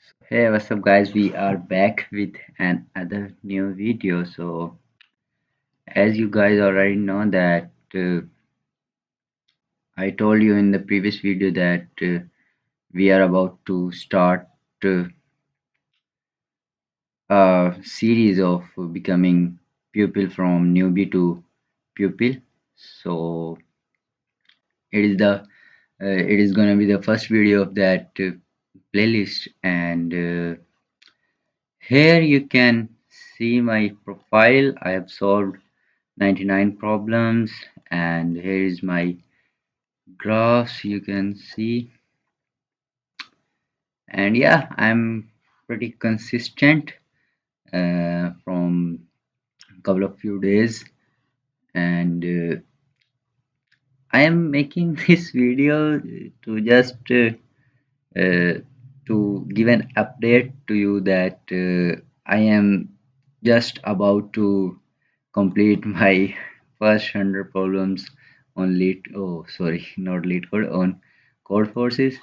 Hey, what's up, guys? We are back with another new video. So, as you guys already know, that I told you in the previous video that we are about to start uh, a series of becoming pupil from newbie to pupil. So, it is gonna be the first video of that playlist, and here you can see my profile. I have solved 99 problems, and here is my graphs you can see. And yeah, I'm pretty consistent from a couple of few days, and I am making this video to just uh, to give an update to you that I am just about to complete my first 100 problems on lead, oh sorry, not lead code, on code forces.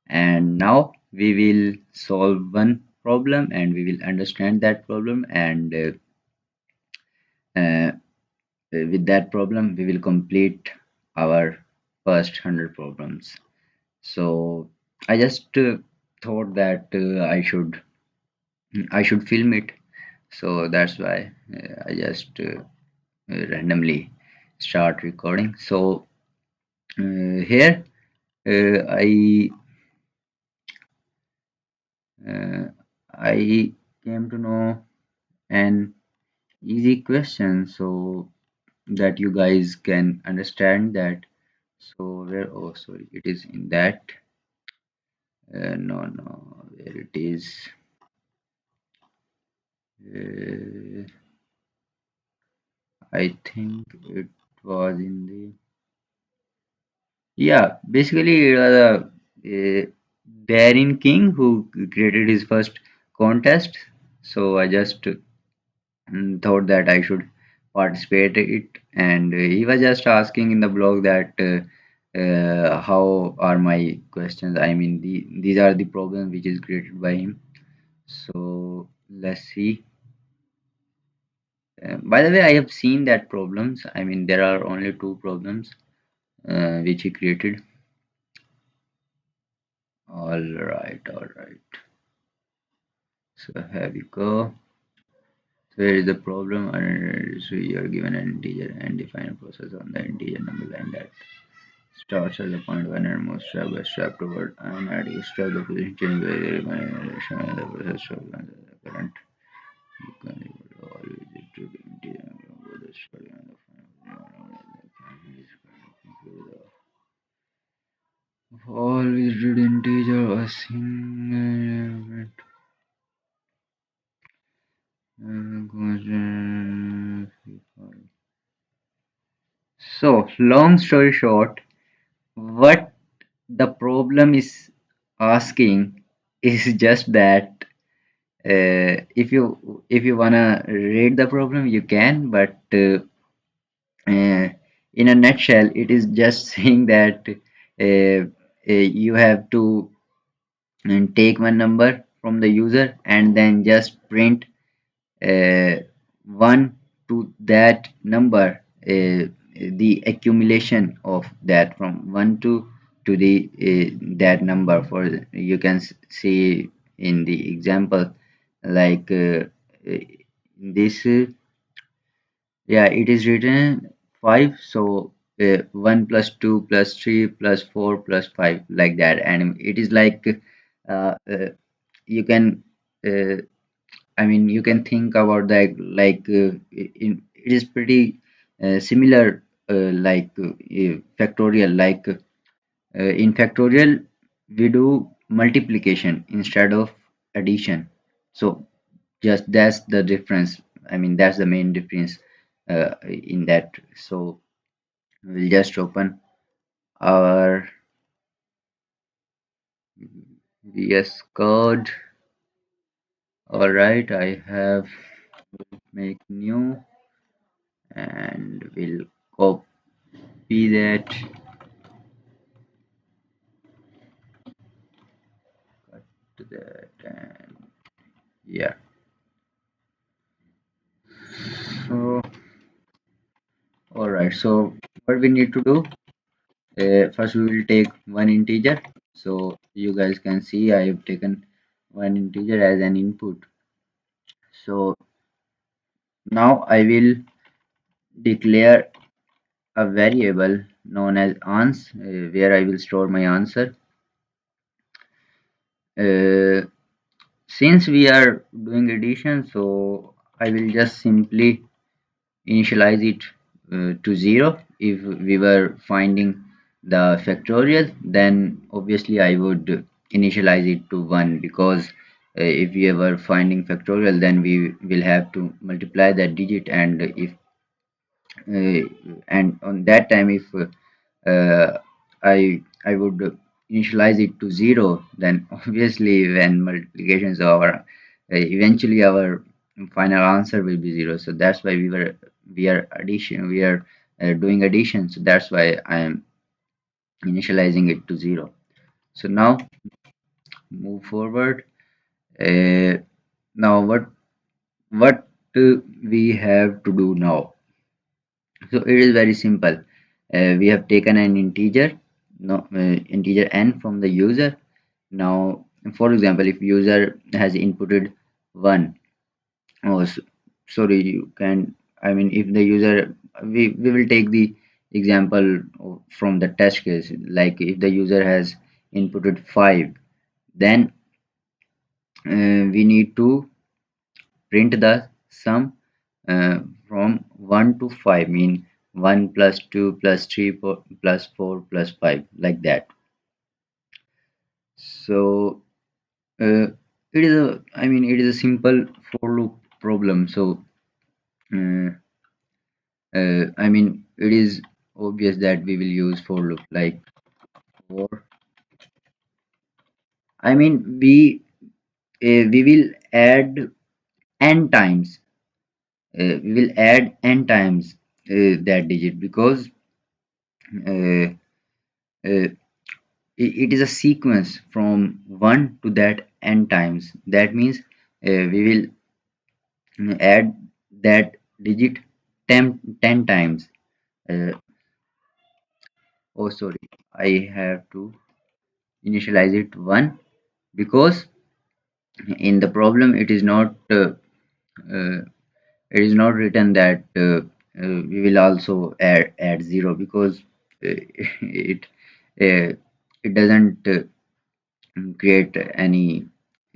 And now we will solve one problem and we will understand that problem, and uh, with that problem we will complete our first 100 problems. So I just thought that I should film it, so that's why I just randomly start recording. So here I uh, I came to know an easy question so that you guys can understand that. So where, oh sorry, it is in that no, where it is, uh, I think it was in the, yeah, basically it was a Darren King who created his first contest. So I just thought that I should participate it, and he was just asking in the blog that how are my questions. I mean, these are the problems which is created by him. So let's see. By the way, I have seen that problems. I mean, there are only two problems which he created. All right. So here we go. So here is the problem. So you are given an integer and define a process on the integer number line that starts at the point when and moves step by step toward an ideal step. The position change by the relation of the process of the current. You can always to the integer number the starting and the final. Always read integer a single element. So, long story short, what the problem is asking is just that if you wanna read the problem you can, but in a nutshell it is just saying that you have to take one number from the user and then just print uh, 1 to that number, the accumulation of that from 1 to the that number. For you can see in the example, like this yeah, it is written 5. So 1 plus 2 plus 3 plus 4 plus 5, like that. And it is like you can uh, I mean, you can think about that like it is pretty similar, like factorial. Like in factorial, we do multiplication instead of addition. So just that's the difference. I mean, that's the main difference in that. So we'll just open our VS Code. All right, I have make new and we'll copy that that, and yeah. So all right, so what we need to do, first we will take one integer. So you guys can see I have taken one integer as an input. So now I will declare a variable known as ans, where I will store my answer. uh, since we are doing addition, so I will just simply initialize it to 0. If we were finding the factorial, then obviously I would initialize it to 1, because if we were finding factorial, then we will have to multiply that digit, and if uh, and on that time, if I would initialize it to 0, then obviously when multiplications are eventually our final answer will be 0. So that's why we are doing addition, so that's why I am initializing it to 0. So now move forward. uh, Now what we have to do now? So it is very simple. We have taken an integer, no, integer n from the user. Now, for example, if user has inputted 1, oh, sorry, you can, I mean, if the user, we will take the example from the test case, like if the user has inputted 5, then we need to print the sum from 1 to 5, mean 1 plus 2 plus 3 plus 4 plus 5, like that. So uh, it is a, I mean, it is a simple for loop problem. So uh, I mean, it is obvious that we will use for loop, like for, I mean, we will add n times, we will add n times that digit, because uh, uh, it is a sequence from 1 to that n times. That means we will add that digit 10 times. uh, oh sorry, I have to initialize it 1, because in the problem it is not written that we will also add 0, because it uh, it doesn't create any,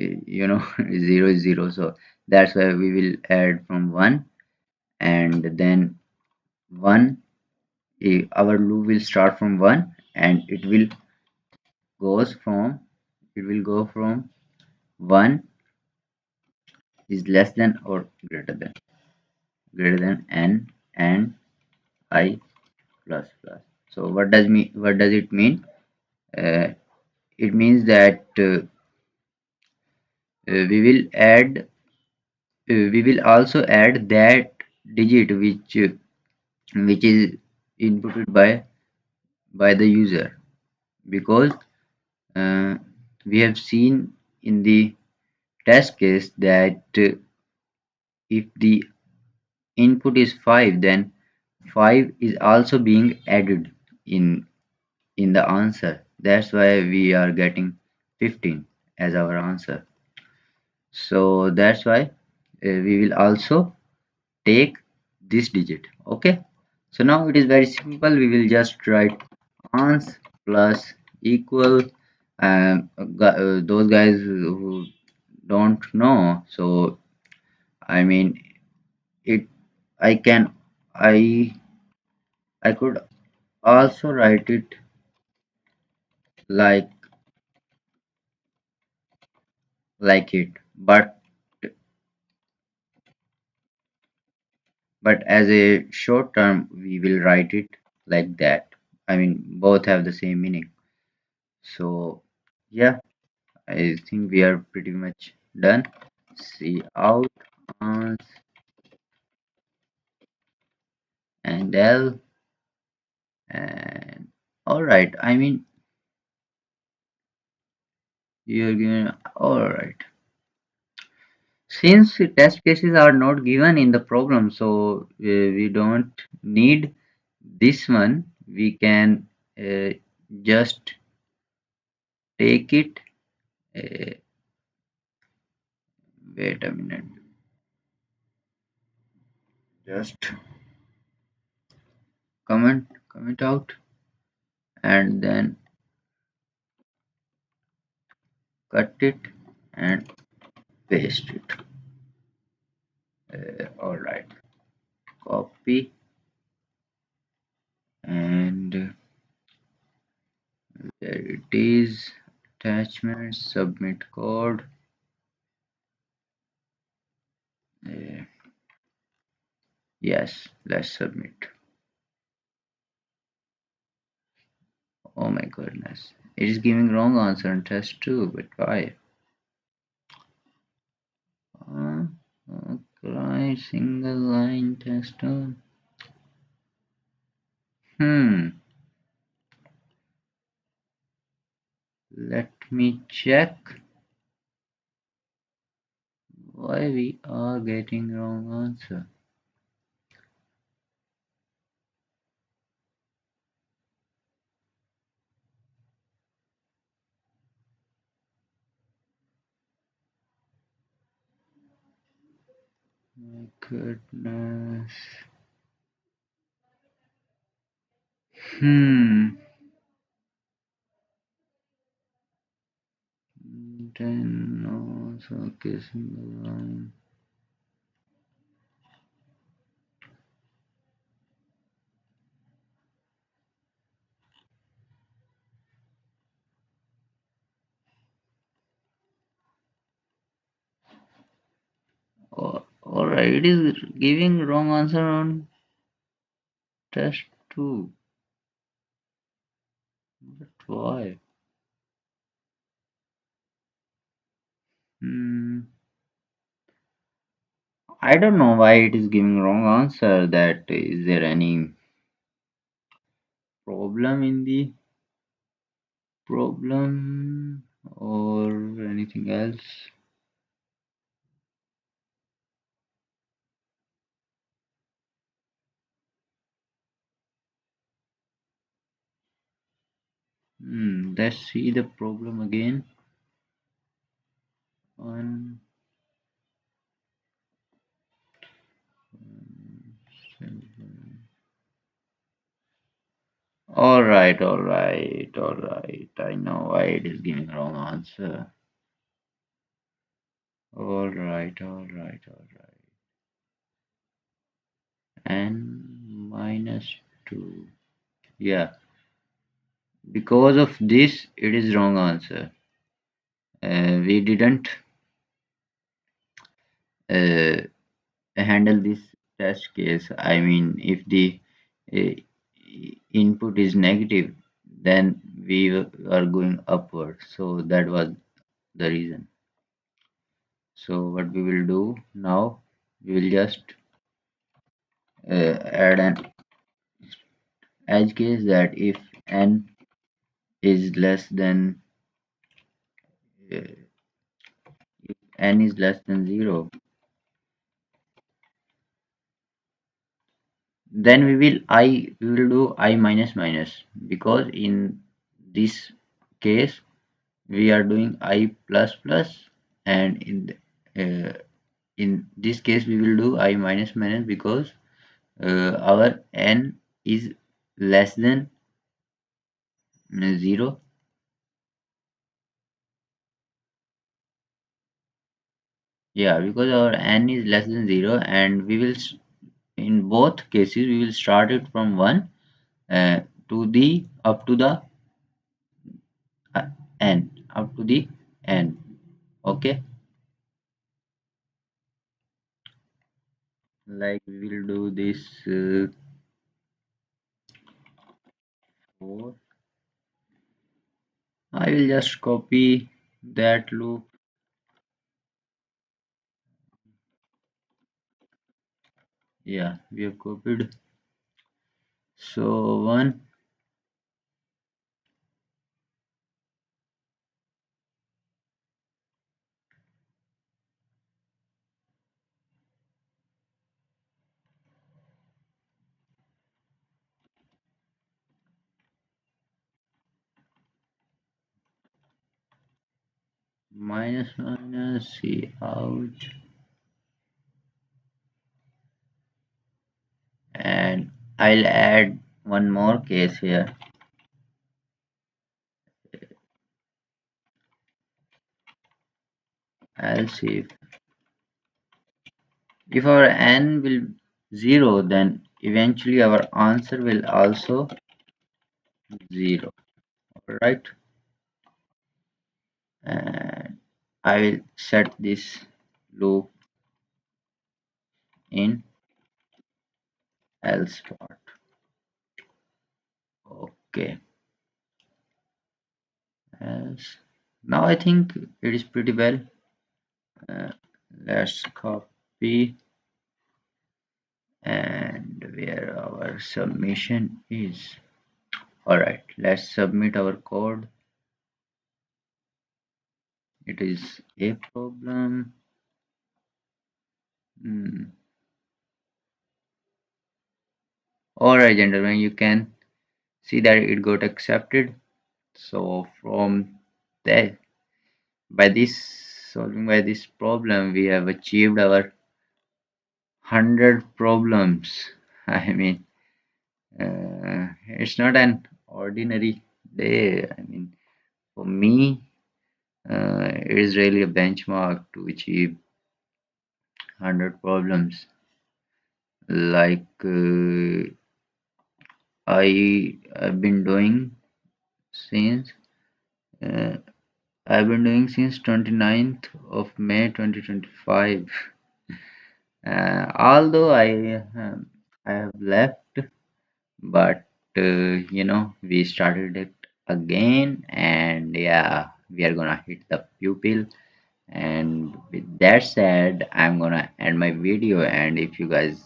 zero is zero. So that's why we will add from 1, and then 1, our loop will start from 1, and it will go from 1 is less than or greater than n and I plus plus. So what does it mean? uh, it means that we will add we will also add that digit which is inputted by the user, because uh, we have seen in the test case that if the input is 5, then 5 is also being added in the answer. That's why we are getting 15 as our answer. So that's why we will also take this digit. Okay, so now it is very simple. We will just write ans plus equal, those guys who don't know, so I mean, it I can, i I could also write it like it, but as a short term we will write it like that. I mean, both have the same meaning. So yeah, I think we are pretty much done. See out, ans, and l, and all right. I mean, you're given. All right. Since test cases are not given in the problem, so we don't need this one. We can uh, just take it. Uh, Wait a minute. Just comment out and then cut it and paste it. All right. Copy and there it is. Attachment. Submit code. Uh, yes. Let's submit. Oh my goodness. It is giving wrong answer on test 2, but why? Uh, right, single line test 2. Hmm. Let me check why we are getting wrong answer. My goodness. Hmm. Then also okay, single line. Oh, alright, it is giving wrong answer on test 2. But why? Hmm. I don't know why it is giving wrong answer. That is there any problem in the problem or anything else? Let's see the problem again. On all right. I know why it is giving wrong answer. All right. N minus 2. Yeah, because of this, it is wrong answer. We didn't uh, handle this test case. I mean, if the uh, input is negative, then we are going upward. So that was the reason. So what we will do now, we will just add an edge case that if n is less than uh, n is less than 0, then we will do I minus minus, because in this case we are doing I plus plus, and in this case we will do I minus minus because our n is less than 0. Yeah, because our n is less than 0, and we will in both cases we will start it from 1 to the up to the uh, n, up to the n. Okay, like we will do this 4. I will just copy that loop. Yeah, we have copied. So 1, minus minus C out, and I'll add one more case here. Else if our n will 0, then eventually our answer will also 0. Right, and I will set this loop in else part. Okay, else. Now I think it is pretty well. Uh, let's copy and where our submission is. Alright, let's submit our code. It is a problem. Alright, gentlemen, you can see that it got accepted. So from that, by this solving by this problem, we have achieved our 100 problems. I mean, it's not an ordinary day. I mean, for me, it is really a benchmark to achieve 100 problems. Like I've been doing since uh, I've been doing since 29th of May 2025. Although I have left, but we started it again, and yeah, we are gonna hit the pupil. And with that said, I'm gonna end my video. And if you guys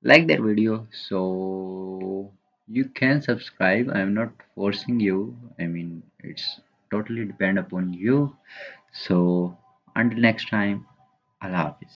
like that video, so you can subscribe. I'm not forcing you. I mean, it's totally depend upon you. So until next time, Allah Hafiz.